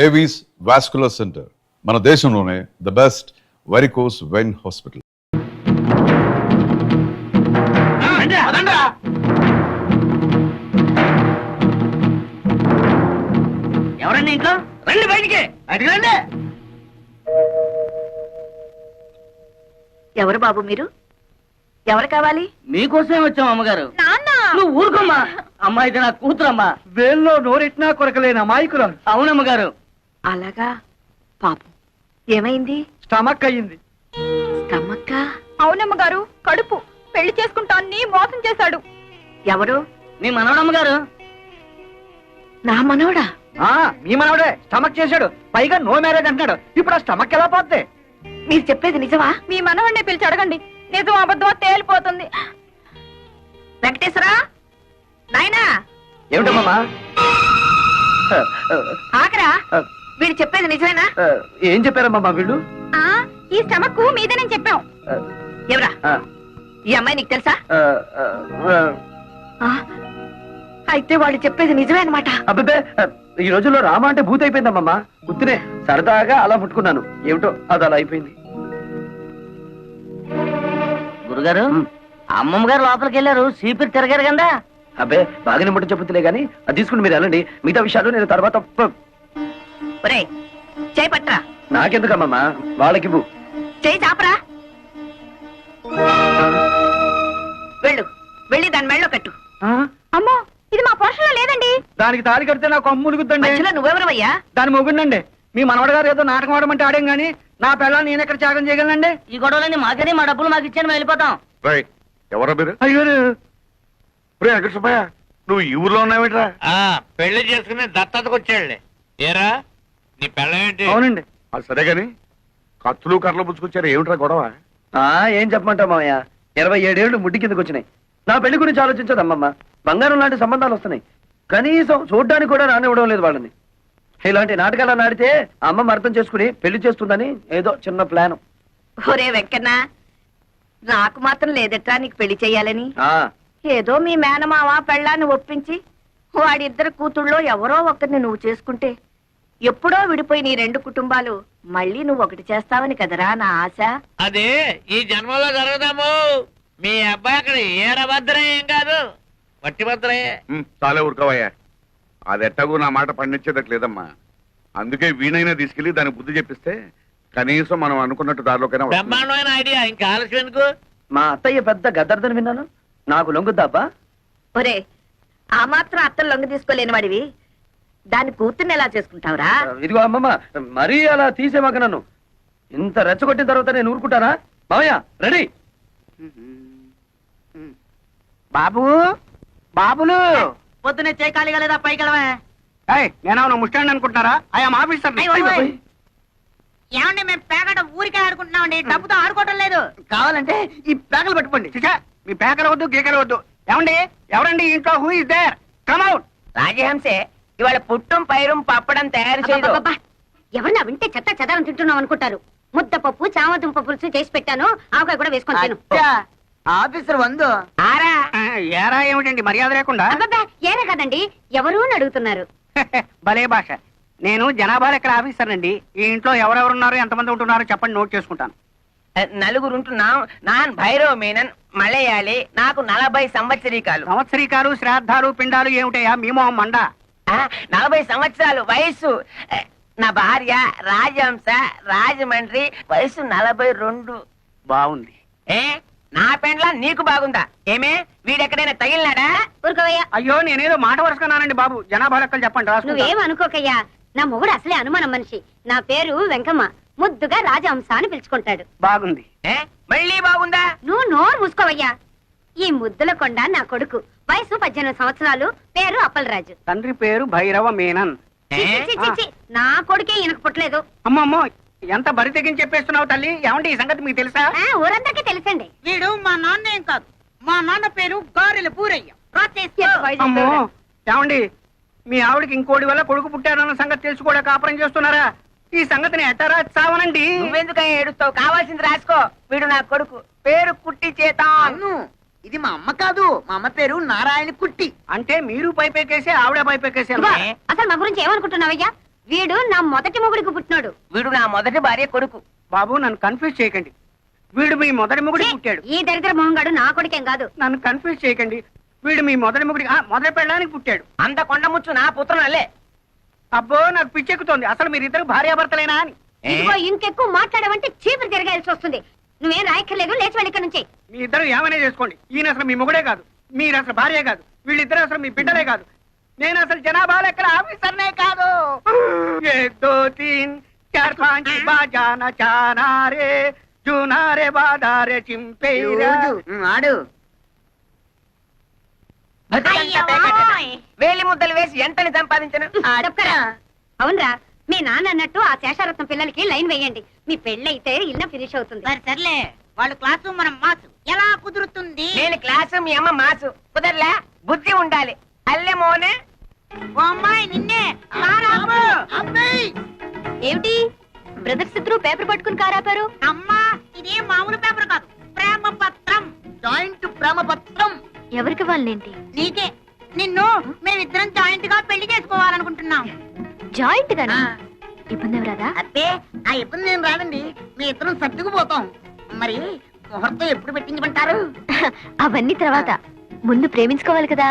Avis vascular centre మన దేశంలోనే the best varicose vein hospital. ఎవరండి ఇంట్లో? రండి బయటికి, బయటికి రండి. ఎవరు బాబు మీరు? ఎవరు కావాలి? మీకోసమే వచ్చాం అమ్మగారు. నాన్న నువ్వు ఊరుకోమ్మా. అమ్మా ఇది నా కూతురమ్మా. వేల్లో నోరెట్నా కొరకలేని అమాయకురాలు. అవునమ్మగారు. అలాగా, పాపం ఏమైంది? స్టమక్ అయ్యింది. స్టమక్క? అవునమ్మగారు, కడుపు. పెళ్లి చేసుకుంటాన్ని మోసం చేశాడు. ఎవరు? మీ మనవడమ్మగారు. నా మనవడా? మీ మనవడే స్టమక్ చేశాడు, పైగా నో మ్యారేజ్ అంటున్నాడు. ఇప్పుడు ఆ స్టమక్ ఎలా పోద్ది? మీరు చెప్పేది నిజమా? మీ మనవడిని పిలిచి అడగండి, నిజం అబద్ధమో తేలిపోతుంది. వెంకటేశ్వరా, నాయనా ఏమిటమ్మా? ఆకరా, వీడు చెప్పేది నిజమేనా? ఏం చెప్పారమ్మా వీళ్ళు? ఆ ఈ స్టమక్ మీదేనని చెప్పాం. ఎవరా ఈ అమ్మాయి? నీకు తెలుసా? ఆ, అయితే వాళ్ళు చెప్పేది నిజమే అనమాట. అబ్బే, ఈ రోజుల్లో రామ అంటే భూత అయిపోయిందమ్మా. గుర్తునే సరదాగా అలా పుట్టుకున్నాను. ఏమిటో అది అలా అయిపోయింది. గురుగారు, అమ్మమ్మ గారు లోపలికి వెళ్ళారు, సీపీరు తిరగారు కదా. అబ్బే, బాగానే ముట్ట చెప్పుతులే గానీ అది తీసుకుని మీరు వెళ్ళండి. మిగతా విషయాలు నేను తర్వాత ఒరేయ్, చేయి పట్రా. నాకెందుకమ్మా, వాళ్ళకి చేయి చాపరా. వెళ్ళు, వెళ్ళి దాని మెళ్ళో కట్టు. అమ్మో, ఇది మా పోషణలో లేదండి. దానికి తాళి కడితే నాకు అమ్ములుగుద్దండి. మధ్యలో నువ్వెవరవయ్యా? దాని మొగుండండి. మీ మనవడ గారు ఏదో నాటకం ఆడమంటే ఆడేం గానీ నా పిల్లలు నేను ఎక్కడ త్యాగం చేయగలనండి? ఈ గొడవలని మాకని, మా డబ్బులు మాకు ఇచ్చాను, వెళ్ళిపోతాం. ఎవరా మీరు? అయ్యో, వెంకటసుబ్బయ్య, నువ్వు ఈ ఊర్లో ఉన్నావేట్రా? పెళ్లి చేసుకుని దత్తతకు వచ్చాడులే. ఏరా నీ పెళ్ళమేంటి? అవునండి. అది సరే గాని కత్తులు కర్రలు పుచ్చుకొచ్చారు, ఏమిట్రా గొడవ? ఏం చెప్పమంటావు మామయ్య, 27 ఏళ్ళు ముడ్డి కిందకు వచ్చినాయి. నా పెళ్లి గురించి ఆలోచించదమ్మమ్మ. బంగారం లాంటి సంబంధాలు వస్తున్నాయి, కనీసం చూడ్డానికి కూడా రానివ్వడం లేదు వాళ్ళని. ఇలాంటి నాటకాలు ఆడితే అమ్మమ్మ అర్థం చేసుకుని పెళ్లి చేస్తుందని ఏదో చిన్న ప్లాన్. ఒరే వెంకన్న, నాకు మాత్రం లేదట్రా నీకు పెళ్లి చెయ్యాలని. ఏదో మీ మేనమావ పెళ్ళాన్ని ఒప్పించి వాడిద్దరు కూతుళ్ళో ఎవరో ఒకరిని నువ్వు చేసుకుంటే ఎప్పుడో విడిపోయి నీ 2 కుటుంబాలు మళ్ళీ నువ్వు ఒకటి చేస్తావని కదరా నా ఆశ. అది ఈ జన్మలో జరగదాము. మీ అబ్బాయి అక్కడ ఏరభద్రం ఏం కాదు, వట్టి భద్రయ్యే. చాలే ఊరుకోవయ్యా, అది ఎట్టగూ నా మాట పండించేదట్లేదమ్మా. అందుకే వీణైనా తీసుకెళ్లి దానికి బుద్ధి చెప్పిస్తే కనీసం మనం అనుకున్నట్టు దారిలోకైనా వస్తుంది. బ్రహ్మాండమైన ఐడియా, ఇంకా ఆలస్యం ఎందుకు? మా అత్తయ్య పెద్ద గద్దర్దని విన్నాను, నాకు లొంగుద్దాబ్బా? ఒరే, ఆ మాత్రం అత్తలు లొంగ తీసుకోలేని వాడివి దాని కూతుర్ని ఎలా చేసుకుంటావురా? ఇదిగో అమ్మమ్మ, మరీ అలా తీసేమాక నన్ను. ఇంత రెచ్చగొట్టిన తర్వాత నేను ఊరుకుంటానా? మామయ్య రెడీ. బాబు, బాబులు పొద్దునే చేయకాలిగా లేదా పైకెళ్ళవే. నేనేమన్నా ముస్టాండ్ అనుకుంటారా? I'm officer. ఏమండి, మేము పేకట ఊరికే ఆడుకుంటున్నామండి, డబ్బుతో ఆడుకోవడం లేదు. కావాలంటే ఈ పేకలు పట్టుకోండి. మీ పేకలు వద్దు, గీకలు వద్దు. ఏమండి, ఎవరండి ఇంట్లో? Who is there? Come out. రాజహంసే ఇవాళ పుట్టం పైరం పప్పడం తయారు చేయదు. ఎవరన్నా వింటే చెత్త చెదారం తింటున్నాం అనుకుంటారు. ముద్దపప్పు, చామదుంప పులుసు చేసి పెట్టాను, ఆవకాయ కూడా వేసుకొని తిను. ఆఫీసర్ వందు ఆరా ఏరా ఏమిటండి మర్యాద లేకుండా? అబ్బబ్బా, ఏనే కదండి, ఎవరు అని అడుగుతున్నారు. భలే భాష. నేను జనాభా లెక్కల ఆఫీసర్ అండి. ఈ ఇంట్లో ఎవరెవరున్నారు, ఎంతమంది ఉంటున్నారో చెప్పండి, నోట్ చేసుకుంటాను. 4 ఉంటున్నాం. నాన్ భైరవ మేనన్, మలయాళి, నాకు 40 సంవత్సరీకాలు. సంవత్సరీకాలు, శ్రాద్ధాలు, పిండాలు ఏమిటయా మీమో మండ? 40 సంవత్సరాలు వయస్సు. నా భార్య రాజహంస, రాజమండ్రి, వయసు 42. బాగుంది. నా పెండ్లా నీకు బాగుందా? ఏమే, వీడెక్కడైనా తగిలినాడా? ఊరుకోవయ్యా, అయ్యో, నేనేదో మాట వరుసకున్నానండి బాబు. జనాభా లెక్కలు చెప్పండి, రాసుకుంటా. నువ్వేం అనుకోకయ్యా. నా మొగుడు అసలే అనుమానం మనిషి. నా పేరు వెంకమ్మ, ముద్దుగా రాజహంస అని పిలుచుకుంటాడు. బాగుంది. మళ్ళీ బాగుందా? నువ్వు నోరు మూసుకోవయ్యా. ఈ ముద్దుల కొండ నా కొడుకు, వయసు 18 సంవత్సరాలు, పేరు అప్పలరాజు. తండ్రి పేరు భైరవ మేనన్. చి, చి, చి, చి, నా కొడుకే ఈయనకు పుట్టలేదు. అమ్మమ్మో, ఎంత బరి తెగించి చెప్పేస్తున్నావు తల్లి. ఏమంటే ఈ సంగతి మీకు తెలుసా? ఊరందరికీ తెలుసండి. వీడు మా నాన్న ఏం కాదు, మా నాన్న పేరు గారెల పూరయ్య. అమ్మో, ఏమండి, మీ ఆవిడకి ఇంకోటి వల్ల కొడుకు పుట్టారన్న సంగతి తెలుసు కూడా కాపురం చేస్తున్నారా? ఈ సంగతిని ఎట్టారా చావనండి. నువ్వెందుకని ఏడుస్తావు? కావాల్సింది రాసుకో. వీడు నా కొడుకు, పేరు కుట్టి చేత. ఇది మా అమ్మ కాదు, మా అమ్మ పేరు నారాయణ కుట్టి. అంటే మీరు పైపెక్కేసి ఆవిడ పైపెక్కేసారు. అసలు మా గురించి ఏమనుకుంటున్నావయ్యా? వీడు నా మొదటి మొగుడికి పుట్టినాడు. వీడు నా మొదటి భార్య కొడుకు. బాబు నన్ను కన్ఫ్యూజ్ చేయకండి. వీడు మీ మొదటి మొగుడి పుట్టాడు. ఈ దరిద్ర మొహంగాడు నా కొడుకేం కాదు. నన్ను కన్ఫ్యూజ్ చేయకండి. వీడు మీ మొదటి మొగుడి మొదటి పెళ్ళడానికి పుట్టాడు. అంత కొండముచ్చు నా పుత్రునల్లే. అబ్బో నాకు పిచ్చెక్కుతోంది. అసలు మీరిద్దరు భార్యాభర్తలేనా అని. ఇదిగో ఇంకెక్కువ మాట్లాడమంటే చీపురు తిరగాల్సి వస్తుంది. నువ్వేం రాయక్కర్లేదు, లేచి వెళ్ళి ఇక్కడ నుంచి. మీ ఇద్దరు ఏమైనా చేసుకోండి. ఈయన అసలు మీ మొగుడే కాదు, మీరు అసలు భార్య కాదు, వీళ్ళిద్దరు అసలు మీ బిడ్డలే కాదు. నేను అసలు జనాభా లెక్కల ఆఫీసర్నే కాదు. ఏ దో తీన్ చార్ పాంచ్ బాజానా చానారే జూనారే బాదారే చింపేరా. ఆడు వేలి ముద్దలు వేసి ఎంతని సంపాదించను. తప్పరా? అవునరా, మీ నాన్న అన్నట్టు ఆ శేషారత్నం పిల్లలకి లైన్ వేయండి. మీ పెళ్ళైతే ఇల్లు ఫినిష్ అవుతుంది. సర్లే, వాళ్ళు క్లాసు మనం మాసు ఎలా కుదురుతుంది? నేను క్లాసు, మీ అమ్మ మాసు. కుదరలే, బుద్ధి ఉండాలి. అల్లె మోనే ఓ అమ్మాయి నిన్నే ఏమిటి బ్రదర్స్ ఇద్దరు పేపర్ పట్టుకుని కారాపారు? అమ్మా, ఇది మామూలు పేపర్ కాదు, ప్రేమ పత్రం. జాయింట్ ప్రేమ పత్రం. ఎవరికి వాళ్ళేంటి? నీకే. నిన్ను మేమిద్దరం జాయింట్ గా పెళ్లి చేసుకోవాలనుకుంటున్నాం. జాయింట్ గానా? ఇబ్బంది ఎవరాదా? అబ్బే, ఆ ఇబ్బంది ఏం రాదండి. మీ ఇద్దరం సర్దుకుపోతాం. మరి ముహూర్తం ఎప్పుడు పెట్టించమంటారు? అవన్నీ తర్వాత, ముందు ప్రేమించుకోవాలి కదా.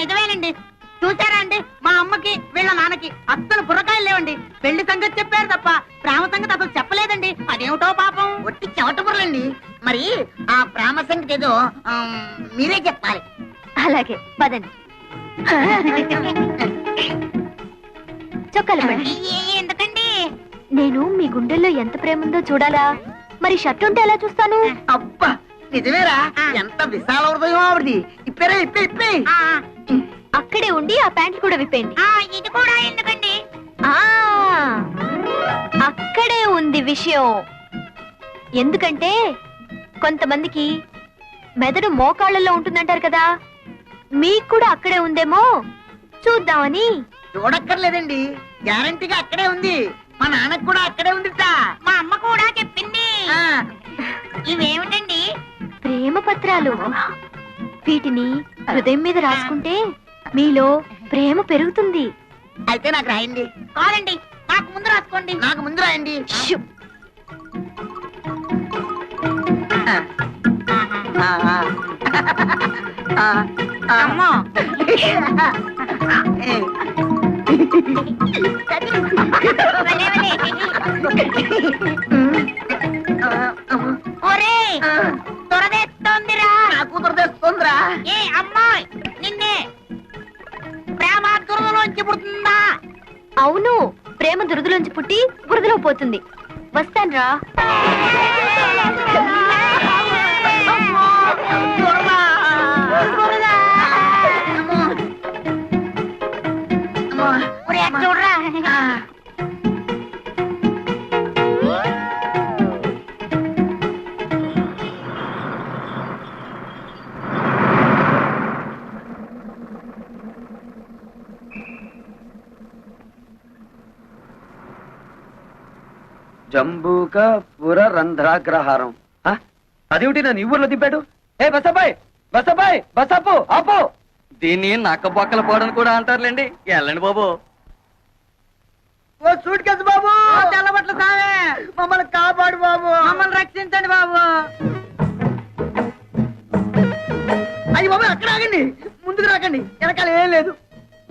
నిజమేనండి. చూసారా అండి, మా అమ్మకి వీళ్ళ నాన్నకి అస్సలు బుర్రకాయలు లేవండి. పెళ్లి సంగతి చెప్పారు తప్ప ప్రేమ సంగతి అసలు చెప్పలేదండి. అదేమిటో పాపం, ఒట్టి చెవట బుర్రలండి. మరి ఆ ప్రేమ సంగతి ఏదో మీరే చెప్పాలి. అలాగే పదండి. చొక్కాలు పడండి. ఎందుకండి? నేను మీ గుండెల్లో ఎంత ప్రేమ ఉందో చూడాలా? మరి షర్ట్ ఉంటే ఎలా చూస్తాను? అబ్బా, నిజమేరా, ఎంత విశాల హృదయం ఆవిడది. ఇప్పేరా, ఇప్పే. అక్కడే ఉండి ఆ ప్యాంట్లు కూడా విప్పేయండి. ఇది కూడా ఎందుకండి? ఆ అక్కడే ఉంది విషయం. ఎందుకంటే కొంతమందికి మెదడు మోకాళ్ళలో ఉంటుందంటారు కదా, మీకు కూడా అక్కడే ఉందేమో చూద్దామని. చూడక్కర్లేదండి, గ్యారంటీగా అక్కడే ఉంది. మా నాన్నకు కూడా అక్కడే ఉంది. మా అమ్మ కూడా చెప్పింది. ఇవేమిటండి? ప్రేమ పత్రాలు. వీటిని హృదయం మీద రాసుకుంటే మీలో ప్రేమ పెరుగుతుంది. అయితే నాకు రాయండి. కాదండి, నాకు ముందు రాసుకోండి. నాకు ముందు రాయండి. షూ. అమ్మో. ఒరేయ్, దురదేస్తోందిరా. నాకు దురదేస్తోందిరా. ఏ అమ్మాయి, నిన్నే ప్రేమ దురదలోంచి పుడుతుందా? అవును, ప్రేమ దురదలోంచి పుట్టి బురదలో పోతుంది. వస్తాన్రా. చూడరా. జంబూక పుర రంధ్రాగ్రహారం. ఆ? అదేమిటి నన్ను ఈ ఊర్లో దింపాడు? ఏ బసబాయ్, బసబాయ్, బసపు ఆపు. దీన్ని నక్క బొక్కల పోవడం కూడా అంటారులేండి. వెళ్ళండి బాబు. ఓ సూట్ కేసు బాబు, తెల్లబట్లు సామే, మమ్మల్ని కాపాడు బాబు, మమ్మల్ని రక్షించండి బాబు. అయ్యి బాబు, అక్కడ ఆగండి, ముందుకు రాకండి, వెనకాల ఏం లేదు.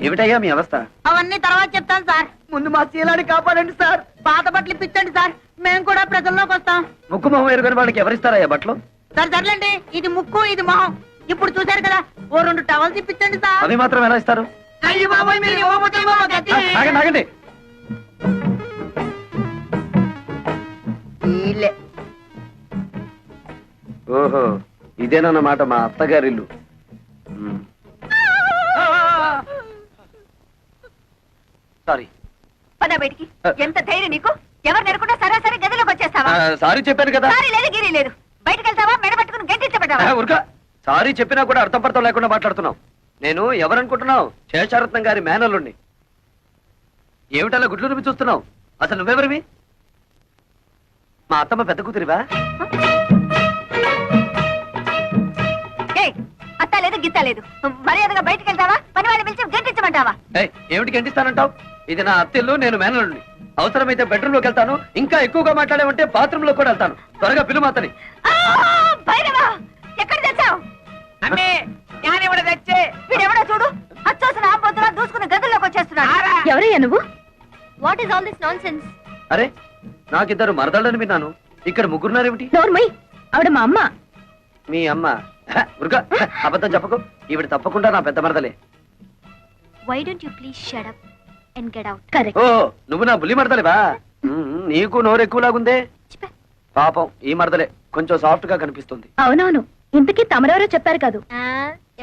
ఏమిటయ్యా మీ అవస్థ? అవన్నీ తర్వాత చెప్తాను సార్. ముందు మా శీలాన్ని కాపాడండి సార్. పాత బట్టలు ఇప్పించండి సార్, మేము కూడా ప్రజల్లోకి వస్తాం. ముక్కు మొహం ఎరుగని వాళ్ళకి ఎవరిస్తారయ్యా బట్టలు? సరే సర్లేండి, ఇది ముక్కు ఇది మొహం. ఇప్పుడు చూశారు కదా, ఓ 2 టవల్స్ ఇప్పించండి సార్. అవి మాత్రం ఎలా ఇస్తారు? అయ్యి బాబోయ్, మీరు ఇవ్వకపోతే ఇవ్వకపోతే గతి. ఆగండి ఆగండి. వీళ్ళే. ఓహో, ఇదేనన్నమాట మా అత్తగారిల్లు. సారీ. పద బయటికి. ఎంత ధైర్యం నీకు? ఎవరు నెరకుండా సరాసరి గదిలోకి వచ్చేస్తావా? సారీ చెప్పాను కదా. సారీ లేదు, గిరి లేదు. బయటకు వెళ్తావా, మెడ పట్టుకుని గెంటించబడ్డావా? ఉరక. సారీ చెప్పినా కూడా అర్థం పర్థం లేకుండా మాట్లాడుతున్నావు. నేను ఎవరనుకుంటున్నావు? శేషారత్నం గారి మేనల్లుండి. ఏమిటలా గుడ్లు రుమి చూస్తున్నావు? అసలు నువ్వెవరివి? మా అత్తమ్మ పెద్ద కూతురివా? అత్త లేదు గిత్త లేదు. మర్యాదగా బయటకు వెళ్తావా, పని వాళ్ళని పిలిచి గెంటించమంటావా? ఏమిటి గంటిస్తానంటావు? ఇది నా అత్తిల్లు, నేను మేనలుడిని. అవసరమైతే బెడ్రూమ్ లోకి వెళ్తాను, ఇంకా ఎక్కువగా మాట్లాడేమంటే బాత్రూమ్ లో కూడా వెళ్తాను. త్వరగా పిలు మాతని. భైరవా ఎక్కడ తెచ్చావు? అమ్మే ഞാനിവിടെ తెచ్చే వీడెవడో చూడు, అచ్చోసిన ఆపొద్దులా దూసుకుని గదుల్లోకి వచ్చేస్తున్నాడు. ఎవరయ్యా నువ్వు? What is all this non sense? అరే, నాకిద్దరు మరదళ్ళని విన్నాను, ఇక్కడ ముగ్గురున్నారేమిటి? నోర్మయ్, ఆవిడ మా అమ్మ. మీ అమ్మ? ఉరుగా, అబద్ధం చెప్పకు. ఈవిడ తప్పకుండా నా పెద్ద మరదలే. Why don't you please shut up and get out? Correct. ఓ, నువ్వు నా బుల్లి మరదలేవా? నీకు నోరు ఎక్కువలాగుందే. పాపం ఈ మరదలే కొంచెం సాఫ్ట్ గా కనిపిస్తుంది. అవునవును, ఇంతకీ తమరెవరో చెప్పారు కాదు.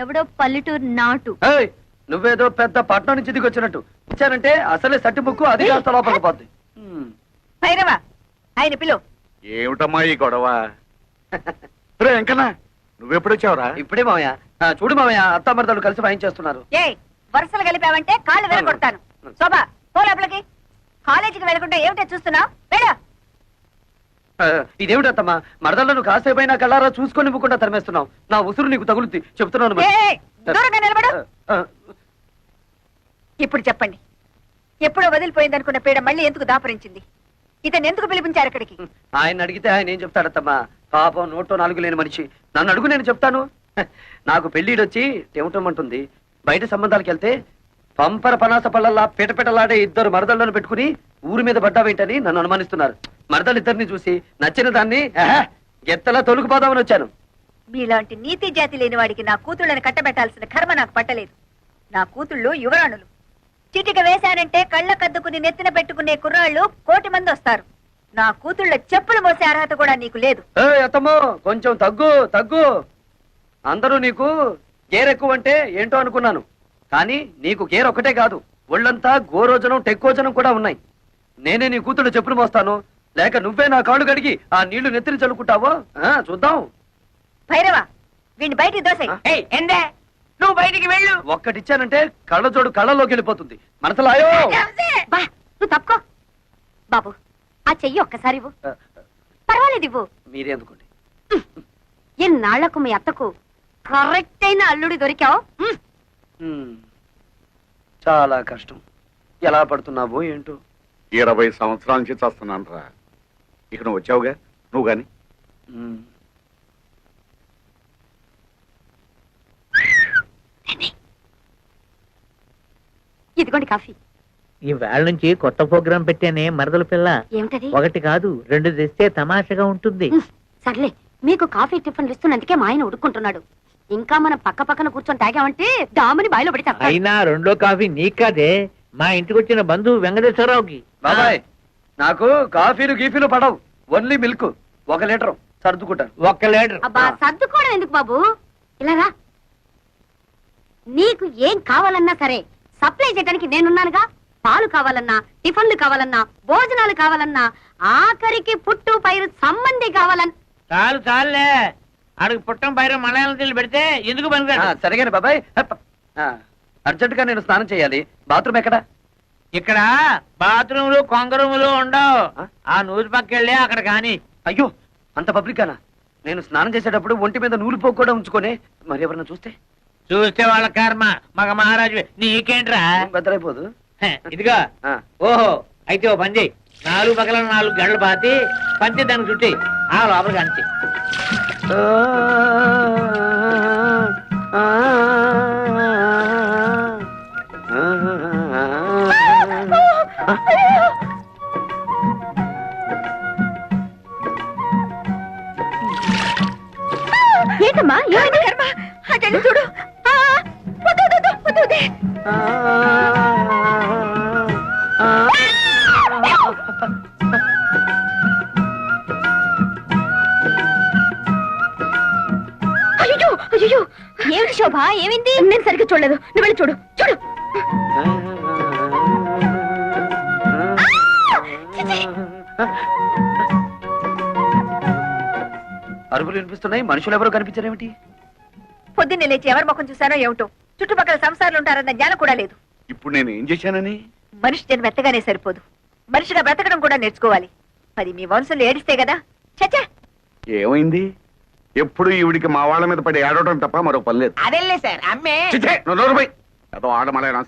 ఎవడో పల్లెటూరు నాటు. ఏయ్, నువ్వేదో పెద్ద పట్నం నుంచి దిగొచ్చినట్టు ఇచ్చానంటే అసలే సట్టి బుక్కు అది కాస్త లోపలికి పోద్ది. భైరవా, ఆయన పిలు. ఏమిటమ్మా ఈ గొడవ? రే వెంకన్నా, నువ్వెప్పుడొచ్చావురా? ఇప్పుడే మావయ్య. చూడు మావయ్య, అత్త మరదలు కలిసి వాయించేస్తున్నారు. ఏ వరుసలు కలిపావంటే కాళ్ళు వెరగొడతాను. శోభా, పో లోపలికి. కాలేజీకి వెళ్ళకుండా ఏమిటో చూస్తున్నావు? వెళ్ళు. ఇదేమిటమ్మా, మరదలను కాసేపైనా కళ్ళారా చూసుకొని ఇవ్వకుండా తరిమేస్తున్నావు. నా ఉసురు నీకు తగులుద్ది, చెప్తున్నాను మరి. ఏయ్, దూరంగా నిలబడు. ఇప్పుడు చెప్పండి, ఎప్పుడో వదిలిపోయిందనుకున్న పీడ మళ్ళీ ఎందుకు దాపరించింది? ఇతను ఎందుకు పిలిపించారు ఇక్కడికి? ఆయన అడిగితే ఆయన ఏం చెప్తాడత్తమ్మా? పాపం నోట్లో నాలుగు లేని మనిషి. నన్ను అడుగు, నేను చెప్తాను. నాకు పెళ్ళిడొచ్చి తెమటమంటుంది. బయట సంబంధాలకు వెళ్తే పంపర పనాస పళ్ళల్లా పిటపిటలాడే ఇద్దరు మరదళ్ళను పెట్టుకుని ఊరి మీద పడ్డావేంటని నన్ను అనుమానిస్తున్నారు. మరదలిద్దరిని చూసి నచ్చిన దాన్ని ఎత్తలా తొలుకుపోదామని వచ్చాను. మీలాంటి నీతి జాతి లేని వాడికి నా కూతుళ్ళని కట్టబెట్టాల్సిన కర్మ నాకు పట్టలేదు. నా కూతుళ్ళు యువరాణులు. చిటిక వేశానంటే కళ్ళ కద్దుకుని నెత్తిన పెట్టుకునే కుర్రాళ్ళు 1,000,000 మంది వస్తారు. నా కూతుళ్ళ చెప్పులు మోసే అర్హత కూడా నీకు లేదు. అత్తమ్మో, కొంచెం తగ్గు తగ్గు. అందరూ నీకు గేరెక్కువ అంటే ఏంటో అనుకున్నాను, కానీ నీకు గేర్ ఒకటే కాదు, ఒళ్ళంతా గోరోజనం టెక్కోజనం కూడా ఉన్నాయి. నేనే నీ కూతుళ్ళు చెప్పులు మోస్తాను, లేక నువ్వే నా కాళ్ళు గడిగి ఆ నీళ్లు నెత్తిని చల్లుకుంటావో చూద్దాం. భైరవా, వీడిని బయటికి దోసెయ్. ఎందే నువ్వు బయటికి వెళ్ళు. ఒక్కటిచ్చానంటే కళ్ళజోడు కళ్ళలోకి వెళ్ళిపోతుంది. మనసులాయో. బా, నువ్వు తప్పుకో. బాబు, ఆ చెయ్యి ఒక్కసారి ఇవ్వు. పర్వాలేదు, ఇవ్వు. మీరే అందుకోండి. ఎన్నాళ్లకు మీ అత్తకు కరెక్ట్ అయిన అల్లుడి దొరికావు. చాలా కష్టం. ఎలా పడుతున్నావో ఏంటో. 20 సంవత్సరాల నుంచి చేస్తున్నాను రా. ఇక నువ్వు వచ్చావుగా, నువ్వు గాని. ఇదిగోండి కాఫీ. ఈ వేళ నుంచి కొత్త ప్రోగ్రాం పెట్టానే మరదల పిల్ల. ఏమిటది? 1 కాదు 2 తెస్తే తమాషగా ఉంటుంది. సర్లే, మీకు కాఫీ టిఫిన్లు ఇస్తున్నందుకే మా ఆయన ఉడుక్కుంటున్నాడు. ఇంకా మనం పక్క పక్కన కూర్చొని తాగామంటే దామని బాయిలో పడి తప్ప. అయినా 2వ కాఫీ నీకు కాదే, మా ఇంటికి వచ్చిన బంధువు వెంకటేశ్వరరావుకి. బాబాయ్, నాకు కాఫీలు గీఫీలు పడవు, ఓన్లీ మిల్క్. 1 లీటర్ సర్దుకుంటాను. 1 లీటర్. అబ్బా, సర్దుకోవడం ఎందుకు బాబు, ఇలా రా. నీకు ఏం కావాలన్నా సరే సప్లై చేయడానికి నేనున్నానుగా. పాలు కావాలన్నా, టిఫిన్లు కావాలన్నా, భోజనాలు కావాలన్నా, ఆఖరికి పుట్టు పైరు సంబంధి కావాలన్నా. చాలు చాలులే, ఆడికి పుట్టం పైన మలయాళం తెల్లి పెడితే ఎందుకు పనికిరాడు? సరిగానే బాబాయ్. అర్జెంట్ గా నేను స్నానం చేయాలి. బాత్రూమ్ ఎక్కడ? ఇక్కడ బాత్రూములు కొంగరూములు ఉండవు. ఆ నూరు పక్కెళ్ళి అక్కడ కాని. అయ్యో, అంత పబ్లిక్ గానా? నేను స్నానం చేసేటప్పుడు ఒంటి మీద నూలు పోగు కూడా ఉంచుకోనే, మరి ఎవరన్నా చూస్తే? చూస్తే వాళ్ళ కర్మ, మగ మహారాజు. నీకేంట్రా? బెదరైపోదు. ఇదిగా. ఓహో, అయితే ఓ పని చేయి, 4 పక్కల 4 గంటలు పాతి పంచి దానికి చుట్టి ఆ లోపలికి అంచి. ఏంటమ్మా, ఏమైంది? కర్మ, అటెళ్ళి చూడు. అయ్యో అయ్యో, ఏమిటి శోభ, ఏమైంది? నేను సరిగ్గా చూడలేదు, నువ్వు వెళ్ళి చూడు. చూడు. అరుపులు వినిపిస్తున్నాయి, మనుషులు ఎవరో కనిపించారేమిటి? పొద్దున్నే లేచి ఎవరి ముఖం చూశానో ఏమిటో. చుట్టుపక్కల సంసారాలు ఉంటారన్న జ్ఞానం కూడా లేదు. ఇప్పుడు నేను ఏం చేశానని? మనిషి జన్మ ఎత్తగానే సరిపోదు, మనిషిగా బ్రతకడం కూడా నేర్చుకోవాలి. అది మీ వంశంలో ఏడిస్తే కదా. చచ్చా, ఏమైంది? ఎప్పుడు ఈవిడికి మా వాళ్ళ మీద పడి ఆడటం తప్ప మరో పని లేదు. అదేలే సార్, అమ్మే. చిచ్చే, నువ్వు నోరు పోయ్. ఏదో ఆడమలైనా